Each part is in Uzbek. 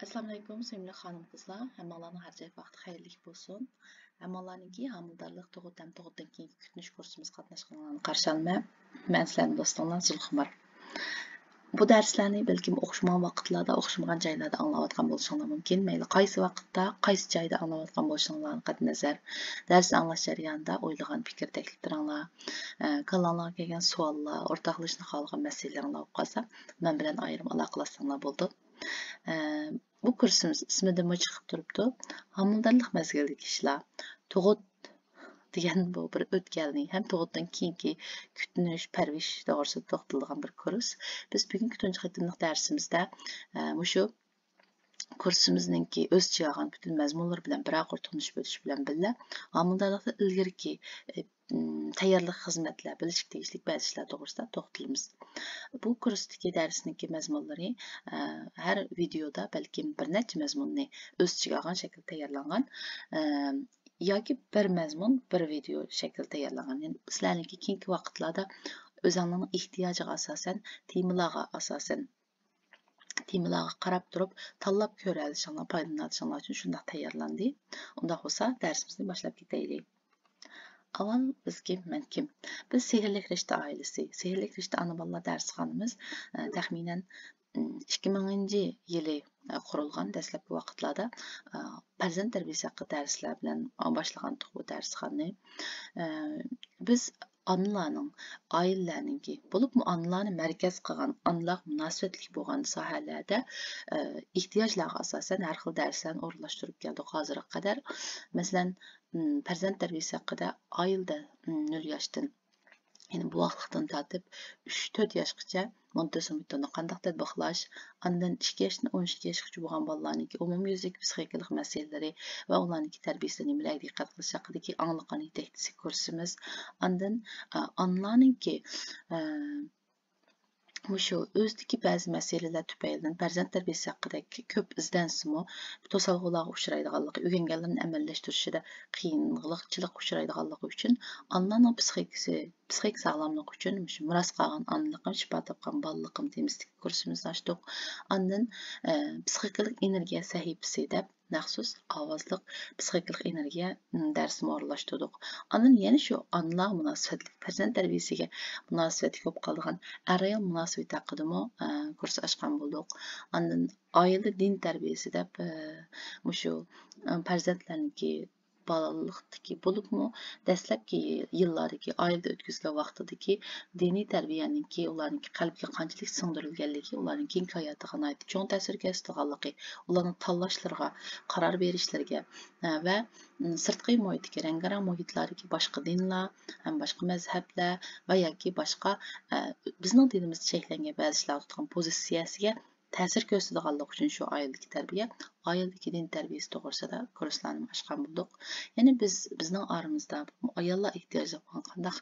Assalamu alaykum sevimli xanım qızlar. Hammalarning harcay vaqti xayrli bo'lsin. Hammalarninki homiladorlik tug'udan keyingi kutinish kursimiz qatnashganlarni qarshi olmayman. Men sizlarning do'stinglar Zulxumar. Bu darslarni balkim o'xshamagan vaqtlarda, o'xshamagan joylarda anglayotgan bo'lishinglar mumkin. Mayli qaysi vaqtda, qaysi joyda anglayotgan bo'lishinglarga qat'iy nazar. Darsni anglash jarayonida o'ylagan fikr takliflaringlar, kallanglarga kelgan savollar, o'rtoqlashishni xohlagan masalalaringlar bo'lib qolsa, men bilan ayrim aloqalashsanglar bo'ldi. Bu kursimiz ismidan chiqib turibdi. Homiladorlik mezgilidagi ishlar, tug'ut degan bu bir o'tganlik ham tug'utdan keyingi kutinish, parvish to'g'risida to'xtalgan bir kurs. Biz bugungi tunji qitimliq darsimizda shu kursimizningki o'z ichiga butun mazmunlar bilan bir-bir tonish bo'lish bilan birga homiladorlikda ilgirki tayyorlik xizmatlar, bilishga tegishli ba'zi ishlar to'g'risida to'xtalamiz. Bu kursdagi darsniki mazmunlari har videoda balkim bir necha mazmunni o'z ichiga olgan shaklda tayyorlangan yoki bir mazmun bir video shaklda tayyorlangan. Yani sizlarniki keyingi vaqtlarda o'zingizning ehtiyojiga asosan, temalarga qarab turib tanlab ko'ra olishinglar, foydalanishinglar uchun shunday tayyorlandi. Unda bo'lsa darsimizni boshlab ketaylik. Avval bizga men kim? Biz Sehrli Rishta oilasi. Sehrli Rishta ana bolalar darsxonamiz taxminan 2000-yili qurilgan dastlabki vaqtlarda farzand tarbiyasi haqida darslar bilan boshlagan bu darsxonni. Biz onalarning, oilalarninki, bo'libmi onalarni markaz qilgan, onalar munosabatli bo'lgan sohalarda ehtiyojlarga asosan har xil darslarni o'rnatilib keldik hozirga qadar. Masalan, farzand tarbiyasi haqida oilada 0 yoshdan, yani bu vaqtdan tortib 3-4 yoshgacha Montessori qanday tadbiqlash, ondan 2 yoshdan 12 yoshgacha bo'lgan bolalarniki umumiy yuzlik psixikalik masalalari va ularning tarbiyasiga nimalarga diqqat qilish haqidagi angliqan yetakchisi kursimiz. Ondan onlarningki shu o'zdagi ba'zi masalalar tufaylidan farzand tarbiyasi haqida ko'p izlansimi, to'salg'ularga uchraydiganligi, o'rganganlarni amalllashtirishida qiyinchilik uchraydiganligi uchun onlarning psixik sog'lomligi uchun miros qolgan onaliqim, shifo topgan bolaliqim temasidagi kursimizni ochdik. Ondan psixikalik energiya sahifasi deb maxsus ovozliq psixikalik energiya darsini o'rlashtirdik. Ondan yana shu onalar munosabatli farzand tarbiyasiga munosabati ko'p qolgan arayal munosabat haqidami kurs ochgan bo'ldik. Ondan oila din tarbiyasi deb shu farzandlarniki bolalikdagi bo'libmi dastlabki yillardagi oilada o'tkazgan vaqtidagi diniy tarbiyaninki ularning qalbiga qanchalik singdirilganligi, ularning keyingi hayotiga cho'ng ta'sir ko'rsatganligi, ularning tanlashlarga, qaror berishlariga va sirtqi muhitga, rangarang muhitlardagi boshqa dinlar, ham boshqa mazhablar va yoki boshqa bizning dinimizda cheklangan ba'zi ishlar tutgan pozitsiyasiga ta'sir ko'rsatganlik uchun shu oiladagi tarbiya, oiladagi din tarbiyasi to'g'risida kurslarni ochgan bo'ldik. Ya'ni bizning oramizda ayollar ehtiyoji bo'lgan qanday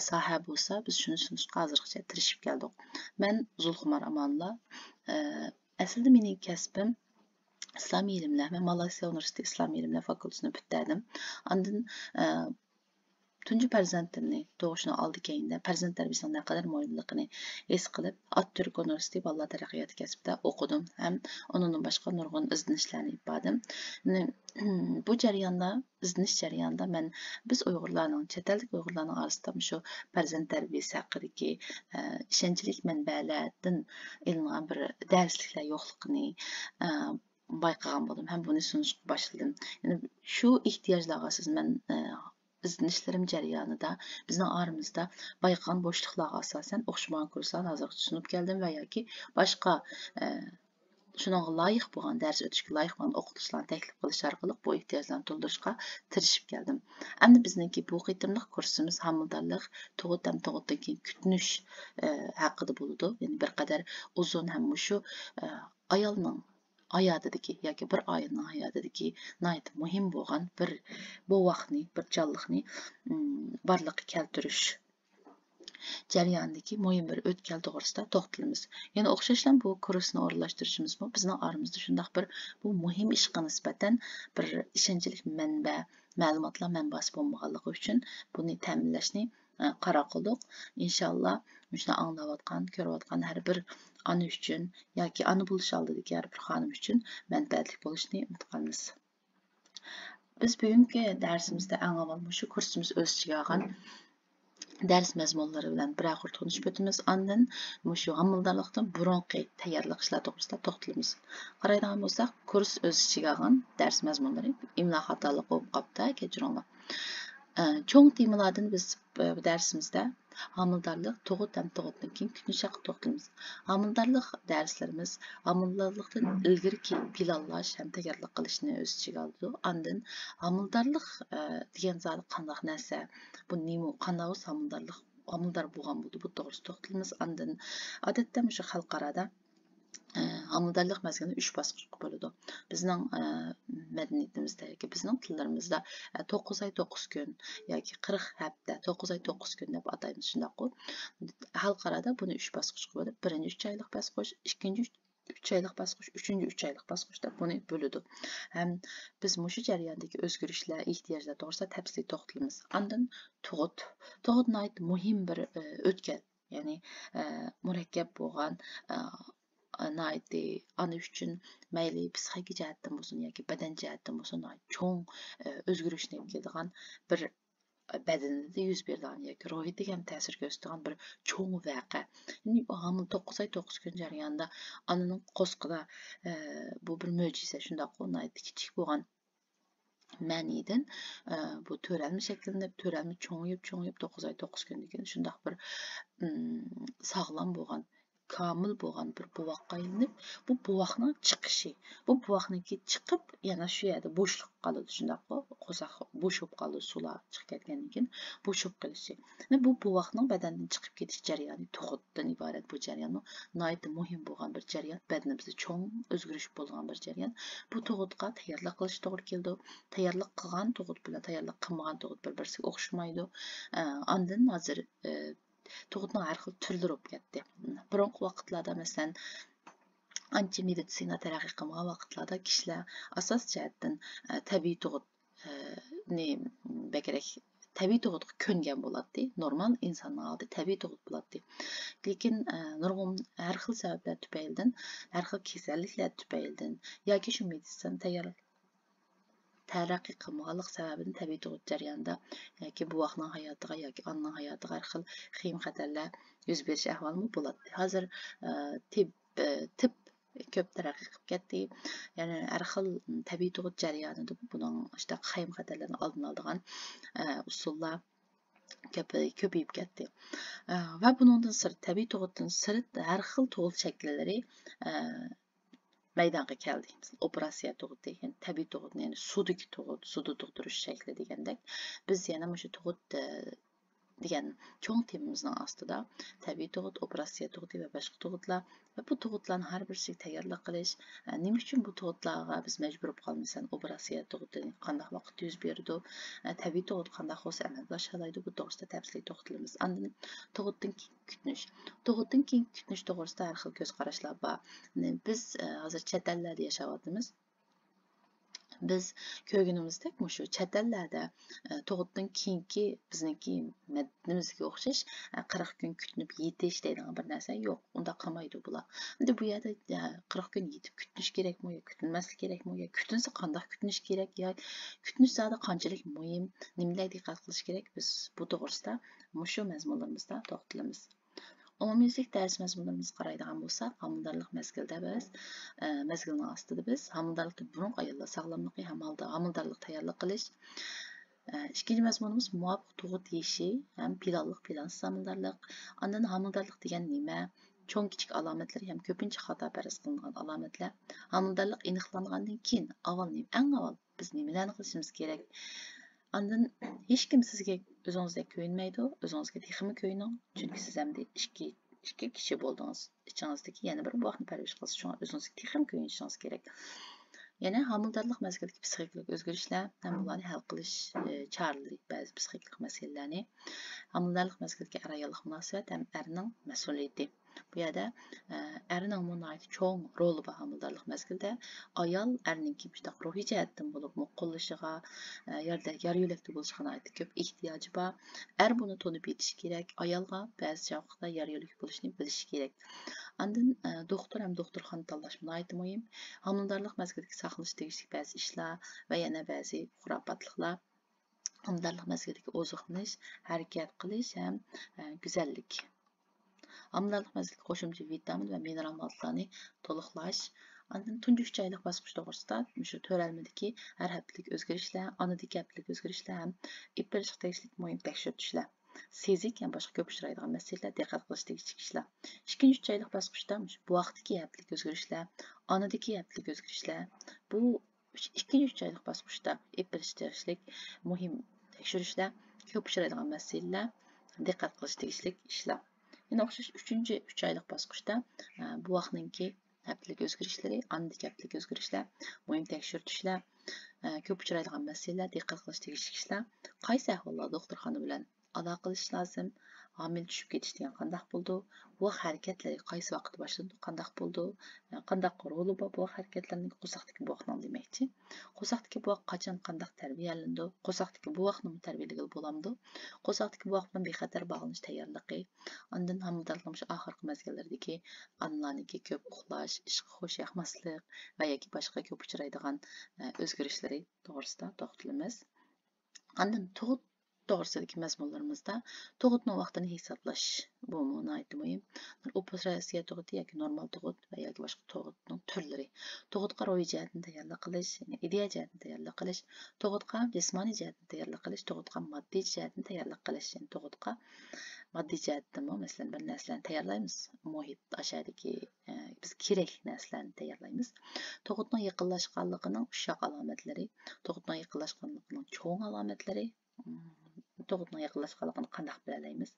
soha bo'lsa, biz shuni tushunishga hozirgacha tirishib keldik. Men Zulxumar Amanullo, aslida mening kasbim İslam ilimler ve Malaysia Üniversitesi İslam ilimler fakültesini bitirdim. Ondan tunji farzandimni doğuşunu aldı keyinde farzand tarbiyasının ne kadar muhimligini his qilib, Atatürk Üniversitesi Bolalar taraqqiyot kasbida o'qidim. Hem onun başqa nurg'un izlanishlarni ibadim. Bu jarayonda, izlanish jarayonida men biz Uyg'urlarning, chet ellik Uyg'urlarning orasida shu farzand tarbiyasi haqidagi ishonchlik manbalardan ilingan bir darsliklar yo'qligini bayqagan bo'ldim. Hem buni sunishga boshladim. Yani shu ehtiyojlarga asosan men izlanishlerim jarayonida bizning oramizda bayqagan bo'shliqlarga asosan o'xshamagan kurslarni hozirgacha sunib keldim va yoki boshqa shunga loyiq bo'lgan dars o'tishga loyiq bo'lgan o'qituvchilarni taklif qilish orqali bu ehtiyojlarni to'ldirishga tirishib keldim. Endi bizningki bu qitimliq kursimiz homiladorlik, tug'utdan keyin kutinish haqida bo'ladi. Ya'ni bir qadar uzun ham shu ayolning hayotidagi yoki bir oilaning hayotidagi muhim bo'lgan bir bu vaqtni, bir jonliqni barliqqa keltirish jarayonidagi muhim bir o'tgan to'g'risida to'xtalamiz. Yana o'xshashdan bu kursni o'rlashtirishimiz bizning oramizda shunday bir bu muhim ishga nisbatan bir ishonchlik manba, ma'lumotlar manbasi bo'lmaganligi uchun buni ta'minlashni qaror qildik. Inshaalloh shuni anglayotgan, ko'rayotgan har bir ana uchun yoki ana bo'lish oldidagi har bir xonim uchun manfaatli bo'lishini umid qilamiz. Biz bugungi darsimizda eng avval shu kursimiz o'z ichiga olgan ders mazmunlari bilan bir og'ir tanishib o'tamiz. Ondan shu amaldorlikdan burunqi tayyorlik ishlar to'g'risida to'xtalamiz. Qaraydigan bo'lsak, kurs o'z ichiga olgan ders mazmunlari imlo xatolik bo'lib qolibdi, kechiringlar. Çoğun temalardan biz bu dersimizde hamildarlık, tug'ut ham tug'utdan keyin kutinish haqida to'xtalamiz. Hamildarlık derslerimiz hamildarlıktan ilgirki planlash ham tayyorlik qilishni o'z ichiga oldi. Ondan hamildarlık degan zot qanday narsa, bu nima, qanday hamildar bo'lgan bo'ldi, bu to'g'risida to'xtalamiz. Ondan odatda shu xalqarada hamildarlık mezgilini 3 basqıçqa bölüdü. Bizning medeniyetimizde, bizning tillarimizda 9 ay 9 gün yoki 40 hafta 9 ay 9 gün deb ataymiz shundaqku. Xalqarada buni 3 basqıçqa bölüp, birinchi 3 oylik basqıç, ikkinchi 3 oylik basqıç, üçüncü 3 oylik basqıç deb buni bölüdü. Hem biz mushu jarayondagi o'zgarishlar, ehtiyojlar to'g'risida tafsiliy to'xtalamiz. Ondan tug'ut nihoyat muhim bir o'tgan, ya'ni murakkab bo'lgan naiti ana uchun mayli psixik jihatdan bo'lsin yoki badan jihatdan bo'lsin cho'ng o'zgarishni keladigan bir badanida yuz beradigan yoki ruhiyaga ham ta'sir ko'rsatadigan bir cho'ng voqea. Ya'ni hamil 9 ay 9 kun jarayonida onaning qo'sqida bu bir mo'jiza, shundoq naiti kichik bo'lgan ma'nidan bu to'ralma shakllanib, to'ralma cho'ngib 9 ay 9 kundan keyin shundoq bir sog'lom bo'lgan kamil bo'lgan bir buvoqqa aylanib, bu buvoqning chiqishi, bu buvoqniki chiqib yana shu yerda bo'shliq qoladi, shundaqmi? Qo'saq bo'shib qoladi, sular chiqib ketgandan keyin bo'shib qolishi. Bu buvoqning badandan chiqib ketish jarayoni tug'utdan iborat. Bu jarayon nihoyat muhim bo'lgan bir jarayon, badanimizda cho'ng o'zgarish bo'lgan bir jarayon. Bu tug'utga tayyorlik qilish to'g'ri keldi. Tayyorlik qilgan tug'ut bilan tayyorlik qilmagan tug'ut bir-birisiga o'xshamaydi. Ondan hozir tug'utning har xil turlari bo'lib ketdi. Burungi vaqtlarda masalan ancha meditsina taraqqiy qilmagan vaqtlarda kishilar asos jihatdan tabiiy tug'utni bakrak tabiiy tug'utga ko'ngan bo'ladi. Normal insonning oldi tabiiy tug'ut bo'ladi. Lekin nurg'un har xil sabablar tufaylidan, har xil kasalliklar tufaylidan yoki shu meditsina taraqqiy qilmaganlik sababidan tabiiy tug'ut jarayonida yoki buvoqning hayotiga yoki onaning hayotiga har xil qiyin xatarlar yuz berish ahvoli bo'ladi. Hozir tib ko'p taraqqiy qilib ketdi. Ya'ni har xil tabiiy tug'ut jarayonida buning işte qiyin xatarlarni oldini oladigan usullar ko'payib ketdi. Va buningdan sirt tabiiy tug'utdan sirt har xil tug'ut shakllari maydonga keldi. Operatsiya tug'ut degan tabiiy tug'utni, ya'ni sudagi tug'ut, sudda tug'dirish shakli degandek, biz yana shu tug'ut degan cho'ng temamizning ostida tabiiy tug'ut, operatsiya tug'uti va boshqa tug'utlar va bu tug'utlarni har birisiga tayyorlik qilish, nima uchun bu tug'utlarga biz majbur bo'lib qolmaysan, operatsiya tug'uti qanday vaqtda yuz berdi, tabiiy tug'ut qanday bo'lsa amalga oshiriladi, bu to'g'risida tafsiliy to'xtalamiz. Ondan tug'utdan keyin kutinish to'g'risida har xil ko'z qarashlar bor. Biz hozir chet ellarda yashayapmiz. Biz ko'rganimizdek shu chet ellarda tug'utdan keyingi bizniki nimasiga o'xshash 40 kun kutinib yetish deydigan bir narsa yo'q. Unda qilmaydi bular. Endi bu yerda 40 kun yetib kutinish kerakmi yo kutilmaslik kerakmi yo kutinsa qanday kutinish kerak yo kutinish zodi qanchalik muhim, nimalarga diqqat qilish kerak, biz bu to'g'risida shu mazmunlarimizda to'xtalamiz. Umumiylik ders mazmunlarimizga qaraydigan bo'lsak, hamildarlik mezgilida biz mezgilning ostida biz hamildarlikdan burun ayollar sog'lomligi hamda hamildarlik tayyorlik qilish. Ikkinchi mazmunimiz muvofiq tug'ut yeyishi ham plansiz hamildarlik. Ondan hamildarlik degan nima? Cho'ng kichik alomatlar ham ko'pincha xato faraz qilingan alomatlar. Hamildarlik aniqlangandan keyin eng avval biz nimalarni qilishimiz kerak? Ondan hech kim sizga o'zingizdek ko'yinmaydi, o'zingizga texmi ko'yining, chunki siz ham ikki kishi bo'ldingiz. Ichingizdagi yana bir buvoqni parvarish qilsiz, shunga o'zingizga texmi ko'yinishingiz kerak. Yana hamildarlik mezgilidagi psixik o'zgarishlar ham bularni hal qilish choralari, ba'zi psixik masalalarni hamildarlik mezgilidagi ayollik munosabat ham erning mas'uliyati. Bu yerda erning munosabat cho'ng roli bor hamildarlik mezgilida. Ayol erning ruhiy jihatdan bo'lib qo'llashiga, yar yo'lakda bo'lishiga ko'p ehtiyoji bor. Er buni to'nib yetishi kerak. Ayolga ba'zi vaqtda yar yo'lak bo'lishni bilishi kerak. Andın doktor hem doktorxana tanlash nihoyat muhim. Homiladorlik mezgilidagi saqlanish tegishli ba'zi ishlar va yana ba'zi xurofotliklar. Homiladorlik mezgilidagi oziqlanish, harakat qilish ham go'zallik. Homiladorlik mezgilida qo'shimcha vitamin va mineral moddalarni to'liqlash. Andın tunji 3 oylik bosqich to'g'risida shu to'ralmadagi har haftalik o'zgarishlar, onadagi haftalik o'zgarishlar ham ipirishga tegishli muhim tekshirishlar. Sezik ham boshqa ko'p uchraydigan masalalar, diqqat qilish tegishli ishlar. 2-3 oylik bosqichda bu vaqtdagi haftalik o'zgarishlar, onadagi haftalik o'zgarishlar, bu 2-3 oylik bosqichda ipirish tegishli muhim tekshirishlar, ko'p uchraydigan masalalar, diqqat qilish tegishli ishlar. Yine o'xshash 3 oylik bosqichda bu vaqtninki haftalik o'zgarishlar, onadagi haftalik o'zgarishlar, muhim tekshirishlar, ko'p uchraydigan masalalar, diqqat qilish tegishli ishlar. Qaysi ahvolda doktorxona bilan aloqa qilish lozim? Homil tushib ketish degan qandaq bo'ldi? Bu harakatlari qaysi vaqtda boshlandi? Qandaq bo'ldi? Qandaq roli bor bu harakatlarning qo'saqdagi bu vaqtni demoqchi. Qo'saqdagi bu vaqt qachon qandaq tarbiyalandi? Qo'saqdagi bu vaqtni tarbiyalaga bo'lamdi? Qo'saqdagi bu vaqt bilan bexatar bog'lanish tayyorligi. Ondan homiladorlik oxirgi mezgillardagi onlarniki ko'p uxlash, ishqa xush yoqmaslik va yoki boshqa ko'p uchraydigan o'zgarishlari to'g'risida to'xtalamiz. Ondan tug'ut to'g'risidagi mazmunlarimizda tug'utning vaqtini hisoblash bu nihoyat muhim. Operatsiya tug'uti yoki normal tug'ut va yoki boshqa tug'utning turlari. Tug'utga ro'yi jihatdan tayyorlik qilish, ideya jihatdan tayyorlik qilish, tug'utga jismoniy jihatdan tayyorlik qilish, tug'utga moddiy jihatdan tayyorlik qilish. Tug'utga moddiy jihatdan masalan bir narsalarni tayyorlaymiz. Muhit aşağıdaki biz kerak narsalarni tayyorlaymiz. Tug'utning yaqinlashganligining ushoq alomatlari, tug'utning yaqinlashganligining cho'ng alomatlari, tug'utning yaqinlashganligini qanday bilalaymiz?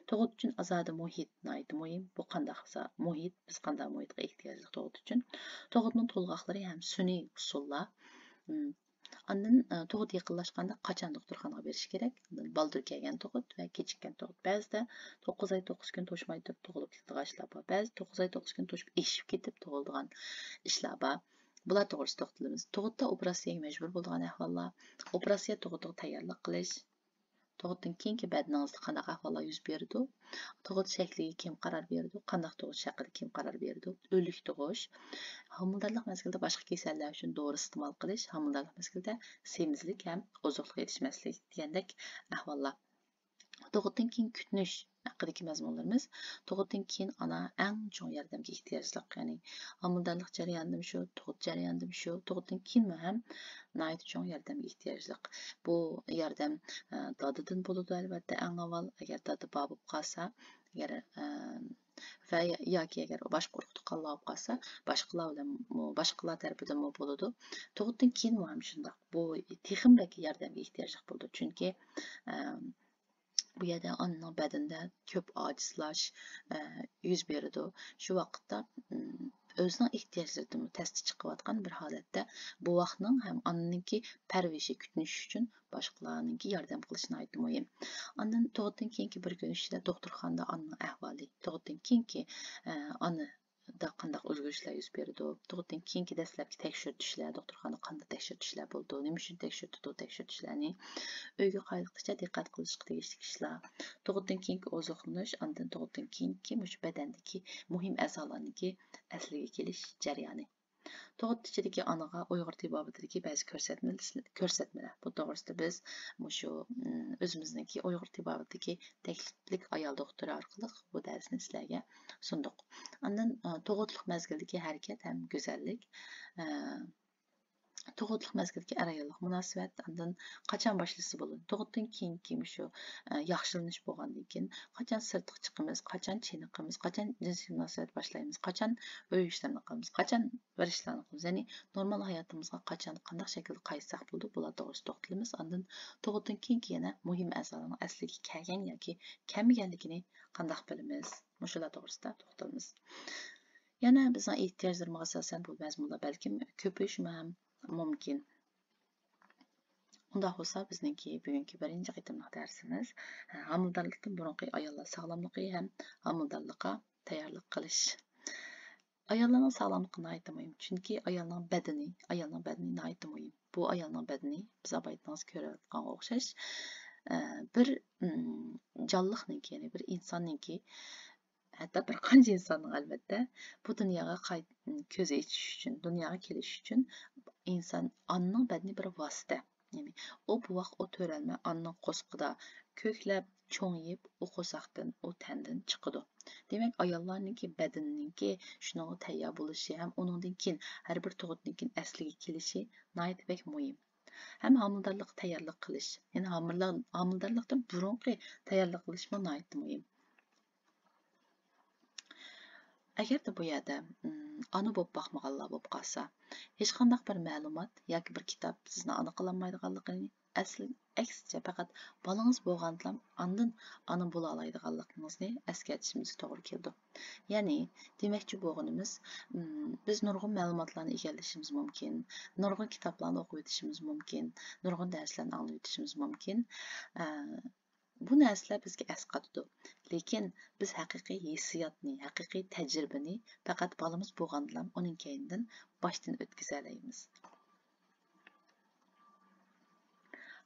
Tug'ut uchun azoda muhit nihoyat muhim. Bu qanday muhit? Biz qanday muhitga ehtiyojli tug'ut uchun? Tug'utning to'lg'oqlari ham sun'iy usullar. Ondan tug'ut yaqinlashganda qachon doktorxonaga berish kerak? Baldur kelgan tug'ut va kechikkan tug'ut. Ba'zida 9 oy 9 kun to'shmay turib tug'ilib ketadigan ishlar bor. Ba'zi 9 oy 9 kun to'shib eshib ketib tug'iladigan ishlar bor. Bular to'g'risida to'xtalamiz. Tug'utda operatsiyaga majbur bo'lgan ahvollar, operatsiya tug'utiga tayyorlik qilish, tug'utdan keyingi badningizda qanaqa ahvollar yuz berdi? Tug'ut shakliga kim qaror berdi? Qanday tug'ut shaklida kim qaror berdi? O'lik tug'ish, homiladorlik mezgilida boshqa kasallar uchun dori iste'mol qilish, homiladorlik mezgilida semizlik ham oziqlik yetishmaslik degandek ahvollar. Tug'utdan keyin kutinish haqidagi mazmunlarimiz, tug'utdan keyin ona eng chong yordamga ehtiyojli, ya'ni homiladorlik jarayonida shu, tug'ut jarayonida shu, tug'utdan keyin ham nihoyat chong yordamga ehtiyojli. Bu yordam dadadan bo'ladi albatta eng avval, agar dada bor bo'lib qolsa, agar va yoki agar boshqa urug'da qolib qolsa, boshqalar tarafidan bo'ladi. Tug'utdan keyin ham shundoq. Bu texnik yordamga ehtiyojli bo'ldi, chunki bu yerda onaning badanida ko'p ojizlash yuz beradi. Shu vaqtda o'zining ehtiyojlaridan tasti chiqayotgan bir holatda bu vaqtning ham onaninki parvarishi kutinish uchun boshqalarninki yordam qilish nihoyat muhim. Ondan tug'utdan keyingi bir kun ichida doktorxonada onaning ahvoli, tug'utdan keyingi onada qanday o'zgarishlar yuz berdi, tug'utdan keyingi dastlabki tekshirishlar, doktorxonada qanday tekshirishlar bo'ldi, nima uchun tekshirishlarni uyga qaytguncha diqqat qilishga tegishli ishlar, tug'utdan keyingi oziqlanish, ondan tug'utdan keyingi badandagi muhim a'zolarniki asliga kelish jarayoni. Tug'ut ichidagi onaga Uyg'ur tibobidagi ba'zi ko'rsatmalar. Bu to'g'risida biz shu o'zimizniki Uyg'ur tibobidagi takliflik ayol doktori orqali bu darsni sizlarga sundiq. Ondan tug'utlik mezgilidagi harakat ham go'zallik. Tug'utlik mezgilidagi ar-ayollik munosabat, ondan qachon boshlasa bo'ladi? Tug'utdan keyingi shu yaxshilanish bo'lgandan keyin qachon sirtqa chiqamiz, qachon chiniqamiz, qachon jinsiy munosabat boshlaymiz, qachon uy ishlarini qilamiz, qachon bir ishlarni qilamiz. Ya'ni normal hayotimizga qachon qanday shaklda qaytsak bo'ldi, bular to'g'risida to'xtalamiz. Ondan tug'utdan keyingi yana muhim a'zolarning asliga kelgan yoki kelmaganligini qanday bilamiz? Shular to'g'risida to'xtalamiz. Yana bizning ehtiyojlarimizga asosan bu mazmunlar balkim ko'payishi ham mumkin. Unda bo'lsa bizningki bugungi birinchi qitimliq darsimiz homiladorlikdan burungi ayollar sog'lomligi ham homiladorlikqa tayyorlik qilish. Ayollarning sog'lomligi nihoyat muhim, chunki ayolning badani nihoyat muhim. Bu ayolning badani biz abaytimiz ko'rayotganga o'xshash bir jonliqniki, ya'ni bir insonniki Hatta bir qancha insonning albatta bu dunyoga ko'zi ichish uchun, dunyoga kelish uchun inson onning badani bir vosita. Ya'ni bu vaqt o to'ralma onning qo'sqida ko'klab cho'ngib, u qo'saqdan, u tandan chiqadi. Demak, ayollarningki badaninki shunga tayyor bo'lishi ham uningdan keyin har bir tug'utdan keyin asliga kelishi nihoyatda muhim. Ham homildorlik tayyorlik qilish, ya'ni homildorlikdan burungi tayyorlik qilish nihoyatda muhim. Agarda bu yerda ona bo'lib boqmaganlar bo'lib qolsa, hech qanday bir ma'lumot yoki bir kitob sizni ona qilolmaydiganligini, aksincha faqat bolangiz bo'lganda ondan ona bo'la oladiganligingizni eslatishimiz to'g'ri keldi. Ya'ni demoqchi bo'lganimiz, biz nurg'un ma'lumotlarni egallashimiz mumkin, nurg'un kitoblarni o'qib o'tishimiz mumkin, nurg'un darslarni anglab o'tishimiz mumkin. Bu narsalar bizga asqatadi. Lekin biz haqiqiy hissiyotni, haqiqiy tajribani faqat bolamiz bo'lganda uning keyindan boshdan o'tkaza olamiz.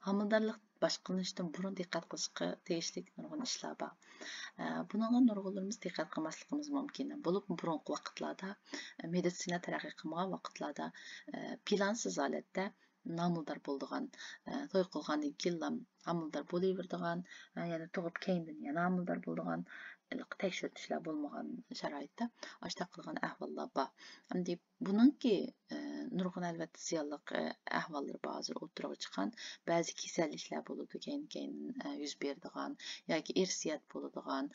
Homildorlik boshqalanishdan burun diqqat qilishga tegishli nurg'un ishlar bor. Bunga nurg'unlarimiz diqqat qilmasligimiz mumkin. Bo'lib burungi vaqtlarda meditsina taraqqiy qilmagan vaqtlarda plansiz holatda nomildor bo'ldigan, to'y qilgandan keyin homildor bo'laveradigan, yana tug'ib keyindan yana homildor bo'ldigan tekshirishlar bo'lmagan sharoitda ashta qilgan ahvollar bor. Endi buningki nurg'un albatta ziyonli ahvollar bor. Hozir o'tirib chiqqan ba'zi kasalliklar bo'ladi, keyin yuz beradigan yoki irsiyat bo'ladigan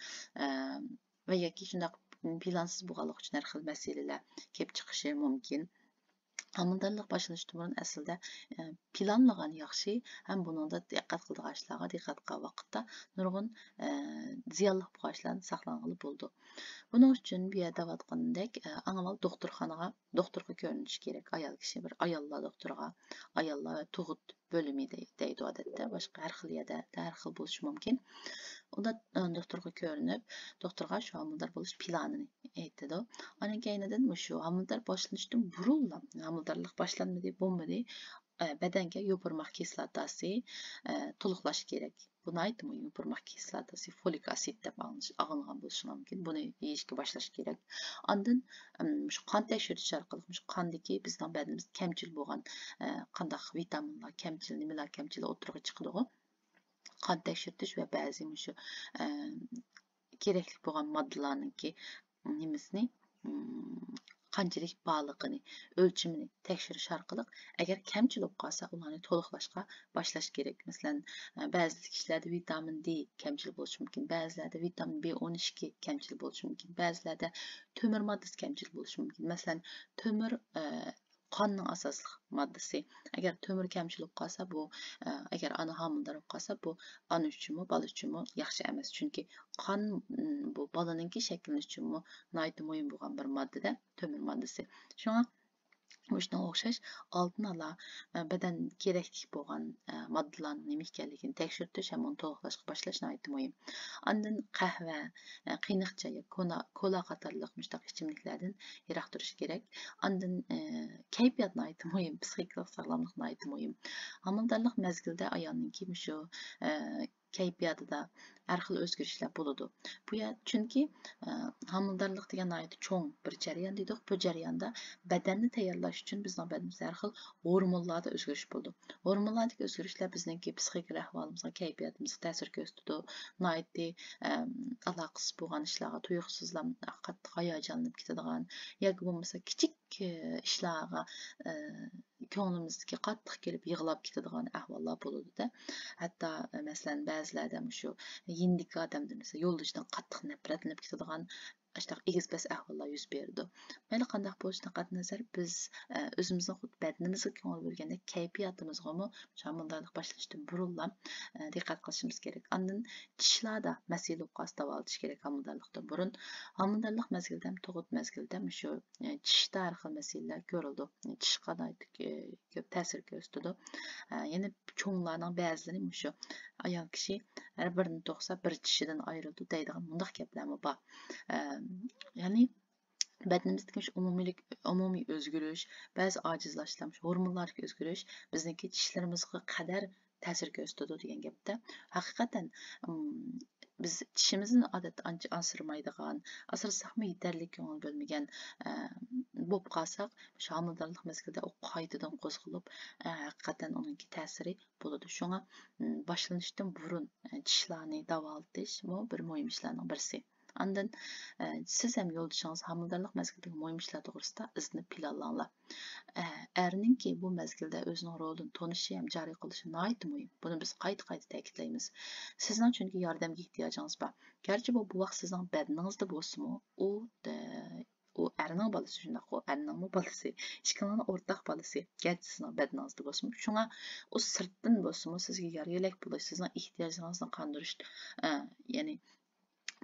va yoki shunday plansiz bo'lganlik uchun har xil masalalar kelib chiqishi mumkin. Homildorlik boshlanishdan burun aslida planlagan yaxshi, ham buningda diqqat qiladigan ishlarga diqqat qilgan vaqtda nurg'un ziyonli bo'lgan ishlarni saqlangan bo'ldi. Buning uchun bu yerda aytgandek, avval doktorga ko'rinish kerak. Ayol kishi bir ayollar doktoriga, ayollar tug'ut bo'limi deydi odatda, boshqa har xil yerda har xil bo'lishi mumkin. Unda doktorga ko'rinib, doktorga shu homildor bo'lish planini aytadi. Uning keyinidan shu homildor boshlanishdan burun homildorlik boshlanmadi, bo'lmadi, badanga yopirmoq kislotasi to'liqlash kerak. Buni aytdim, yopirmoq kislotasi folik asid deb og'ilgan bo'lishi mumkin. Buni yeyishga boshlash kerak. Ondan shu qon tekshirish orqali shu qondagi bizning badanimizda kamchil bo'lgan qanday vitaminlar kamchil, nimalar kamchil o'tirg'i chiqadi. Qon tekshirtish va ba'zi shu kerakli bo'lgan moddalarningki nimasini qanchalik borligini, o'lchimini tekshirish orqali agar kamchil bo'lib qolsa, ularni to'liqlashga boshlash kerak. Masalan, ba'zi kishilarda vitamin D kamchil bo'lishi mumkin, ba'zilarda vitamin B12 kamchil bo'lishi mumkin, ba'zilarda temir moddasi kamchil bo'lishi mumkin. Masalan, temir qonning asosli moddasi. Agar temir kamchil bo'lib qolsa, bu agar ana homildor bo'lib qolsa, bu ona uchunmi, bola uchunmi yaxshi emas. Chunki qon bu bolaninki shakllanishi uchunmi nihoyatda muhim bo'lgan bir moddada temir moddasi. Shunga shunga o'xshash oldin ola badan kerakli bo'lgan moddalarning nima ekanligini tekshirtish ham uni to'liqlashga boshlash nihoyatda muhim. Ondan qahva, qaynoq choy, kola qatorliq mushtaq ichimliklardan yiroq turish kerak. Ondan kayfiyat nihoyatda muhim, psixikalik sog'lomlik nihoyatda muhim. Homildorlik mezgilida ayolninki shu kayfiyatida har xil o'zgarishlar bo'ladi. Bu chunki homildorlik degan nihoyatda cho'ng bir jarayon dedik. Bu jarayonda badanni tayyorlash uchun bizning badanimizda har xil hormonlarda o'zgarish bo'ldi. Hormonlardagi o'zgarishlar bizningki psixik ahvolimizga, kayfiyatimizga ta'sir ko'rsatadi. Nihoyatda aloqasiz bo'lgan ishlarga tuyuqsizlanib, qattiq hayajonlanib ketadigan yoki bo'lmasa kichik ishlarga ko'nglimizga qattiq kelib yig'lab ketadigan ahvollar bo'ladi-da. Hatto masalan ba'zilarda shu yindik odamda mesela yo'ldoshidan qattiq nafratlanib ketadigan ashta egizbas ahvollar yuz berdi. Mayli qanday bo'lishidan qat'iy nazar biz o'zimizning badanimizga ko'ngil bo'lganda kayfiyatimizga homildorlik boshlanishdan burun diqqat qilishimiz kerak. Ondan tishlarda masala bo'lib qolsa davolash kerak homildorlikdan burun. Homildorlik mezgilida ham tug'ut mezgilida shu tishda har xil masalalar ko'rildi. Tishga ko'p ta'sir ko'rsatdi. Yana cho'nglarning ba'zilari shu ayol kishi har birini to'qsa bir tishidan ayrildi deydigan bunday gaplarmi bor. Ya'ni badanimizdagi shu umumiy o'zgarish, ba'zi ojizlashlar, hormonlardagi o'zgarish bizniki tishlarimizga qadar ta'sir ko'rsatadi degan gapda. Haqiqatan biz tishimizni odatda ancha asırmaydigan, asırsaqmı yeterli ko'ngil bo'lmagan bo'lib qolsak, shu homildorlik mezgilida u qaytadan qo'zg'alib, haqiqatan uningki ta'siri bo'ladi. Shunga boshlanishdan burun tishlarni davolatish bu bir muhim ishlarning birisi. Andan siz ham yo'ldoshingiz homildorlik mezgilidagi muhim ishlar to'g'risida izni planlanglar. Erninki bu mezgilda o'zining rolini tonishi ham joriy qilishi nihoyat muhim. Buni biz qayta ta'kidlaymiz. Sizning chunki yordamga ehtiyojingiz bor. Garchi bu vaqt sizning badningizda bo'lsa-mu, u erning bolasi shundoq, u erning bolasi, ikkalarining o'rtaq bolasi. Garchi sizning badningizda bo'lsa-mu, shunga u sirtdan bo'lsa-mu sizga yaralak bo'lish, sizning ehtiyojingizni qondirish, ya'ni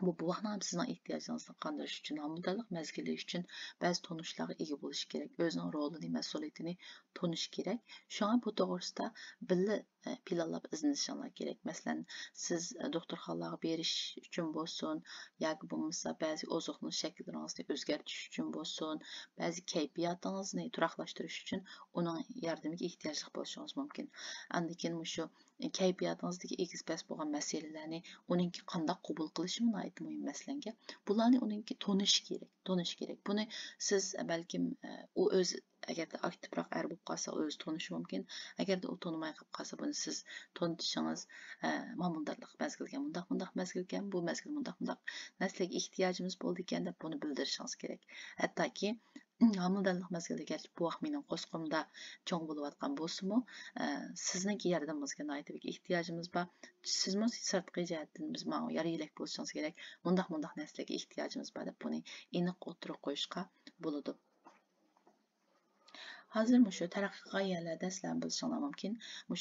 bu vaqtni ham sizning ehtiyojingizni qondirish uchun, homildorlik mezgili uchun ba'zi tonishlarga ega bo'lish kerak. O'zining rolini, mas'uliyatini tonish kerak. Shunga bu to'g'risida birga planlab izlanishingiz kerak. Masalan, siz doktorxonalarga berish uchun bo'lsin, yoki bo'lmasa ba'zi ozuqning shakllaringizni o'zgartirish uchun bo'lsin, ba'zi kayfiyatingizni turaqlashtirish uchun uning yordamiga ehtiyojli bo'lishingiz mumkin. Andan keyin shu kayfiyatingizdagi egizpas bo'lgan masalalarni uningki qanday qabul qilishi muhim masalanga. Bularni uningki tonish kerak. Buni siz balkim u o'z agarda aktivroq bo'lib qolsa o'zi tonishi mumkin. Agarda u tonimay qolib qolsa buni siz tonishingiz homildorlik mezgilga mundaq mezgilga bu mezgil mundaq narsalarga ehtiyojimiz bo'ldi ekan deb buni bildirishingiz kerak. Hattoki homildorlik mezgilida garchi bu vaqt mening qo'sqimda cho'ng bo'layotgan bo'lsa-mu, sizningki yordamingizga nihoyat ehtiyojimiz bor. Sizmi sirtqi jihatdan biz mana yaralak bo'lishingiz kerak. Mundaq narsalarga ehtiyojimiz bor deb buni aniq o'tirib qo'yishga bo'ladi. Hozir shu taraqqi g'oyalarda sizlar bilishingiz mumkin.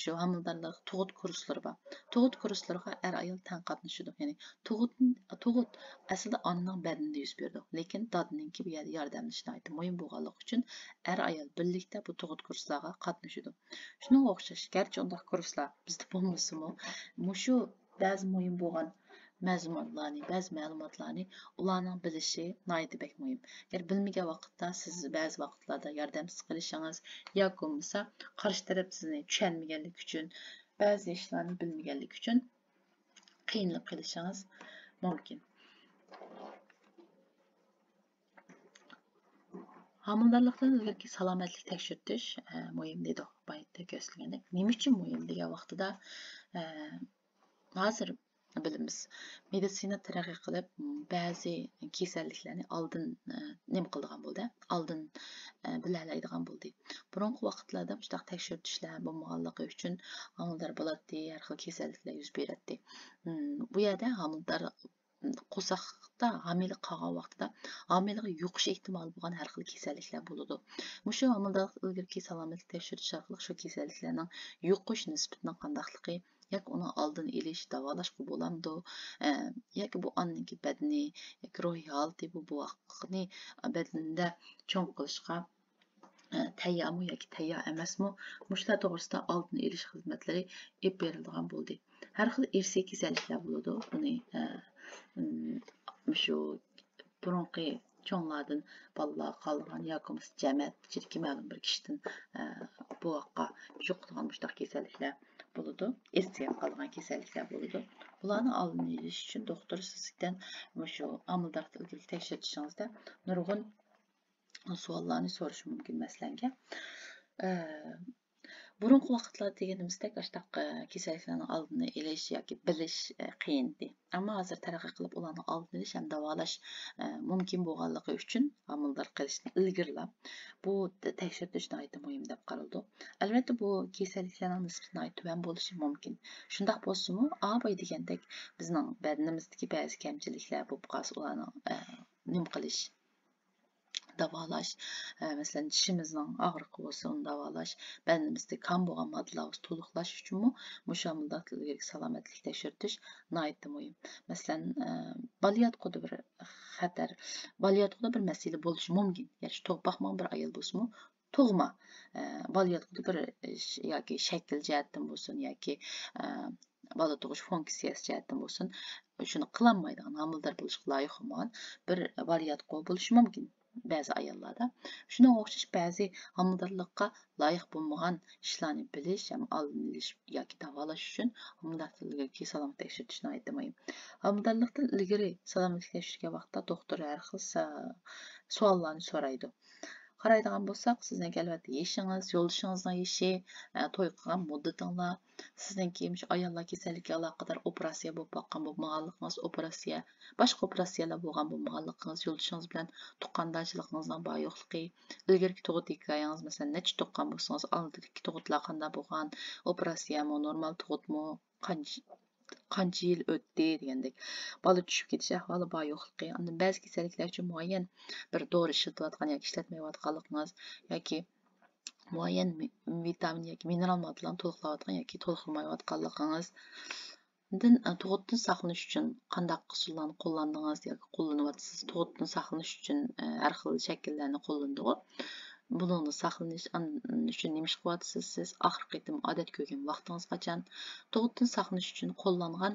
Shu homildorlik tug'ut kurslari bor. Tug'ut kurslariga er ayol teng qatnashadi. Ya'ni tug'ut aslida onaning badanida yuz berdi. Lekin dadninki bu yerda yordamlashni aytib muhim bo'lganligi uchun er ayol birlikda bu tug'ut kurslariga qatnashadi. Shunga o'xshash, garchi undaq kurslar bizda bo'lmasa-mu, shu ba'zi muhim bo'lgan mazmunlarni, ba'zi ma'lumotlarni ularning bilishi nihoyat muhim. Agar bilmagan vaqtda siz ba'zi vaqtlarda yordamsiz qilishingiz yoki bo'lmasa qarshi taraf sizni tushunmaganlik uchun, ba'zi ishlarni bilmaganlik uchun qiynalib qolishingiz mumkin. Homildorlikdan ilgari salomatlik tekshirtish muhim dedi baytda ko'rsatilgandek. Nima uchun muhim degan vaqtida hozir bilamiz. Meditsina taraqqiy qilib, ba'zi kasalliklarni oldin nima qilgan bo'ldi? Oldin bilalaydigan bo'ldi. Burungi vaqtlarda shunday tekshirtishlar bo'lmaganligi uchun homildor bo'ladi, har xil kasalliklar yuz beradi. Bu yerda homildor qo'saqda homila qolgan vaqtida homilaga yuqish ehtimoli bo'lgan har xil kasalliklar bo'ladi. Shu homildorlik ilgari salomatlik tekshirish orqali shu kasalliklarning yuqish nisbatining qandoqligi yoki uni oldini olish, davolashga bo'lamdi, yoki bu onninki badani, yoki ruhiy holati bu vaqtni badanida cho'ng qilishga tayyormi yoki tayyor emasmi? Shular to'g'risida oldini olish xizmatlari olib berilgan bo'ldi. Har xil irsiy kasalliklar bo'ladi. Buni shu burunqi cho'nglardan bolalar qolgan yoki jamoat ichidagi ma'lum bir kishidan bu vaqtga yuqadigan mushtaq kasalliklar bo'ladi. Esda qolgan kasalliklar bo'ladi. Bularni oldini olish uchun doktor sizdan shu homildorlik ilgari tekshirishingizda nurg'un savollarni so'rashi mumkin masalanga. Burungi vaqtlar deganimizdek ashtaq kasalliklarning oldini olish yoki bilish qiyin edi. Ammo hozir taraqqiy qilib ularni oldini olish ham davolash mumkin bo'lganligi uchun homildor qilishni ilgirlab bu tekshirtishni aytib muhim deb qaraldi. Albatta bu kasalliklarning nisbati tuban bo'lishi mumkin. Shundoq bo'lsa-mu, aboy degandek bizning badanimizdagi ba'zi kamchiliklar bo'lib qolsa ularni nima qilish davolash, masalan tishimizning og'riqi bo'lsa uni davolash, badanimizda qon bo'lgan moddalarni to'liqlash uchunmi shu homildorlik ilgari salomatlik tekshirtish nihoyat muhim. Masalan, balayotganda bir xatar, balayotganda bir masala bo'lishi mumkin. Ya'ni tug'moqman bir ayol bo'lsa-mu, tug'ma balayotganda bir yoki shakl jihatdan bo'lsin yoki bola tug'ish funksiyasi jihatdan bo'lsin, shuni qilolmaydigan homildor bo'lishga loyiq bo'lgan bir balayotganda bo'lishi mumkin. ba'zi ayollarda. Shunga o'xshash ba'zi homiladorlikqa loyiq bo'lmagan ishlarni bilish ham oldini yoki davolash uchun homiladorlikdagi salomatlik tekshirishni aytmayman. Homiladorlikdan ilgari salomatlik tekshirgan vaqtda doktor har xil savollarni so'raydi. Qaraydigan bo'lsak, sizning albatta yeshingiz, yo'ldoshingizning yeshi, to'y qilgan muddatinglar, sizningki ayollar kasalligiga aloqador operatsiya bo'lib boqqan bo'lmaganligingiz, operatsiya, boshqa operatsiyalar bo'lgan bo'lmaganligingiz, yo'ldoshingiz bilan tuqqandoshligingizning bor yo'qligi, ilgirki tug'ut hikoyangiz, masalan, necha tuqqan bo'lsangiz, oldingi tug'utlar qanday bo'lgan, operatsiyami, normal tug'utmi, qancha yil o'tdi degandek bola tushib ketish ahvoli bor yo'qligi, undan ba'zi kasalliklar uchun muayyan bir dori ishlatayotgan yoki ishlatmayotganligingiz yoki muayyan vitamin yoki mineral moddalarni to'liqlayotgan yoki to'liqlamayotganligingiz, tug'utdan saqlanish uchun qanday usullarni qo'llandingiz yoki qo'llanyapsiz, tug'utdan saqlanish uchun har xil shakllarni qo'llandiku. Buningdan saqlanish uchun nima ish qilyapsiz siz? Oxirgi qitim odat ko'rgan vaqtingiz qachon? Tug'utdan saqlanish uchun qo'llangan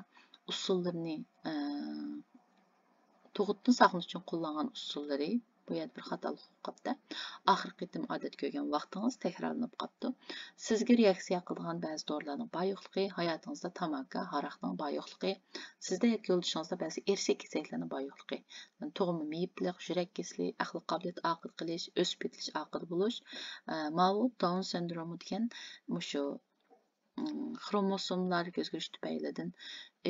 usullarni tug'utdan saqlanish uchun qo'llangan usullari bu yerda bir xatolik bo'lib qoldi. Oxirgi qitim odat ko'rgan vaqtingiz takrorlanib qoldi. Sizga reaksiya qilgan ba'zi dorilarning bor yo'qligi, hayotingizda tamaki, aroqning bor yo'qligi, sizda yoki yo'ldoshingizda ba'zi irsiy kasalliklarning bor yo'qligi, tug'ma miyiblik, yurak kasali, aql qobiliyat oqil qilish, o'sib ketish, oqil bo'lish, mau Down sindromi degan mushu xromosomlar o'zgarish tufaylidan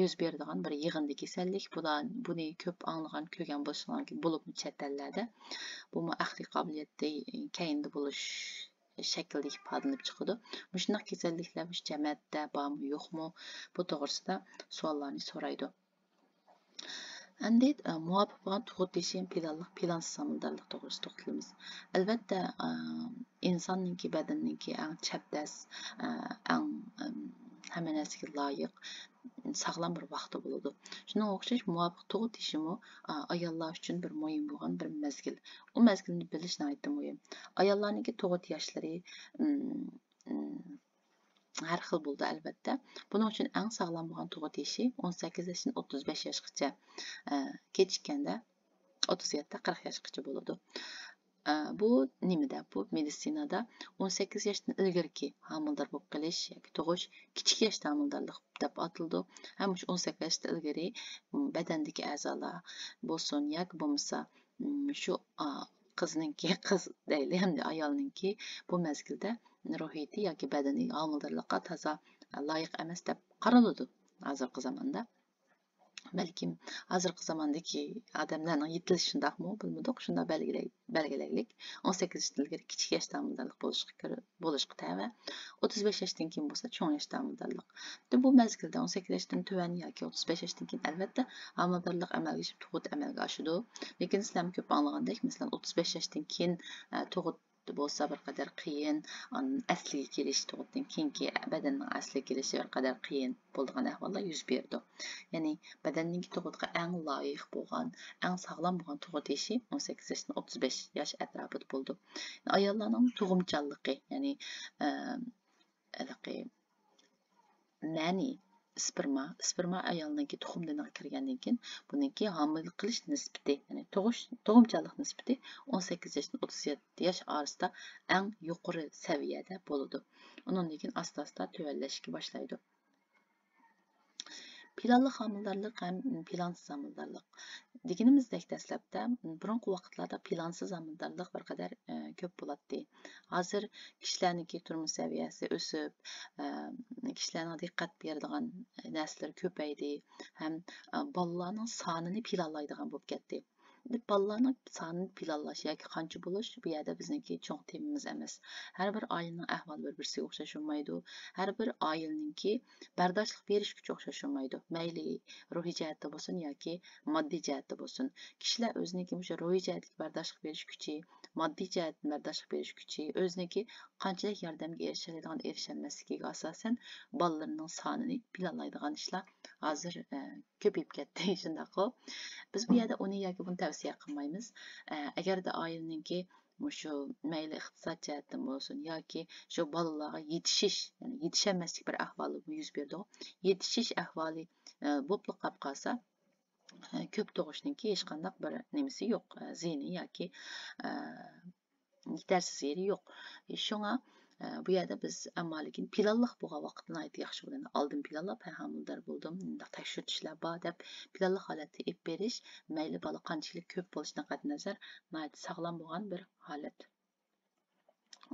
yuz beradigan bir yig'indi kasallik. Buni ko'p anglagan, ko'rgan bo'lsangiz, bo'lib chet ellarda bu aqliy qobiliyatda keyinda bo'lish shaklda ifodalanib chiqadi. Shunday kasalliklar jamiyatda bormi, yo'qmi, bu to'g'risida savollarni so'raydi. Endi muvofiq bo'lgan tug'ut yasham plansiz homiladorlik to'g'risida to'xtalamiz. Albatta, insonningki badanningki eng chapdas, eng hamma narsaga loyiq sog'lom bir vaqti bo'ladi. Shunga o'xshash muvofiq tug'ut yashimi ayollar uchun bir muhim bo'lgan bir mezgil. U mezgilni bilish nihoyatda muhim. Ayollarningki tug'ut yoshlari har xil bo'ldi albatta. Buning uchun eng sog'lom bo'lgan tug'ut yoshi 18 yoshdan 35 yoshgacha, kechikkanda 37-40 yoshgacha bo'ladi. Bu nimada? Bu meditsinada 18 yoshdan ilgirki homilador bo'lib qolish yoki tug'ish kichik yoshda homiladorlik deb atildi. Ham 18 yoshdan ilgari badandagi a'zolar bo'lsin yoki bo'lmasa shu qizningki, qiz deyli, hamda ayolningki bu mezgilda ruhiyati yoki badani homiladorlikqa toza loyiq emas deb qaraladi hozirgi zamonda. Balkim hozirgi zamondagi odamlarning yetilishi shundaqmi, bilmadik, shunda belgilaylik. 18 yoshdan ilgari kichik yoshda homiladorlik bo'lishga tava, 35 yoshdan keyin bo'lsa cho'ng yoshda homiladorlik. Bu mezgilda 18 yoshdan tuvan yoki 35 yoshdan keyin albatta homiladorlik amalga oshib, tug'ut amalga oshadi. Lekin sizlar ko'p anglagandek, masalan 35 yoshdan keyin tug'ut bo'lsa bir qadar qiyin, asliga kelish, tug'utdan keyingi badanning asliga kelishi bir qadar qiyin bo'lgan ahvollar yuz berdi. Ya'ni badanning tug'utga eng loyiq bo'lgan, eng sog'lom bo'lgan tug'ut yoshi 18 yoshdan 35 yosh atrofida bo'ldi. Ayollarning tug'umchanligi, ya'ni ma'ni sperma ayolningki tuxumdan kirgandan keyin buningki homiladorlik qilish nisbati, ya'ni tug'umchanlik nisbati 18 yoshdan 37 yosh orasida eng yuqori saviyada bo'ladi. Undan keyin asta-asta tuvanlashga boshlaydi. Planlı homiladorlik ham plansiz homiladorlik. Deganimizdek dastlabda burungi vaqtlarda plansiz homiladorlik bir qadar ko'p bo'ladi. Hozir kishilarning turmush saviyasi o'sib, kishilarning diqqat beradigan narsalar ko'paydi, ham bolalarning sonini planlaydigan bo'lib ketdi. Bolalarning sonini planlash yoki qancha bo'lish bu yerda bizningki cho'ng temamiz emas. Har bir oilaning ahvoli bir-birisiga o'xshash olmaydi. Har bir oilaningki bardoshlik berish kuchi o'xshash olmaydi. Mayli ruhiy jihatda bo'lsin yoki moddiy jihatda bo'lsin. Kishilar o'ziniki o'sha ruhiy jihatga bardoshlik berish kuchi, moddiy jihatga bardoshlik berish kuchi, o'ziniki qanchalik yordamga erishadigan, erisholmasligiga asosan bolalarining sonini planlaydigan ishlar hozir ko'payib ketdi. Shundaqo biz bu yerda uni yoki buni tavsiya qilmaymiz. Agarda oilaningki shu mayli iqtisod jihatdan bo'lsin yoki shu bolalarga yetishish, ya'ni yetishamaslik bir ahvoli yuz berdi. Yetishish ahvoli bo'lib qolib qolsa, ko'p tug'ishniki hech qanday bir nimasi yo'q, ziyni yoki yetarsiz yeri yo'q. Shunga bu yerda biz ammo lekin planliq bo'lgan vaqtda aytib yaxshi bo'ladi. Oldin planlab homilador bo'ldim, tekshirishlar bor deb planli holatda ep berish, mayli bola qanchalik ko'p bo'lishidan qat'iy nazar, sog'lom bo'lgan bir holat.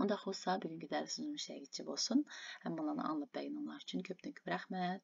Unda bo'lsa bugungi darsimiz bo'lsin. Hammalarni anglab berganinglar uchun ko'pdan ko'p rahmat.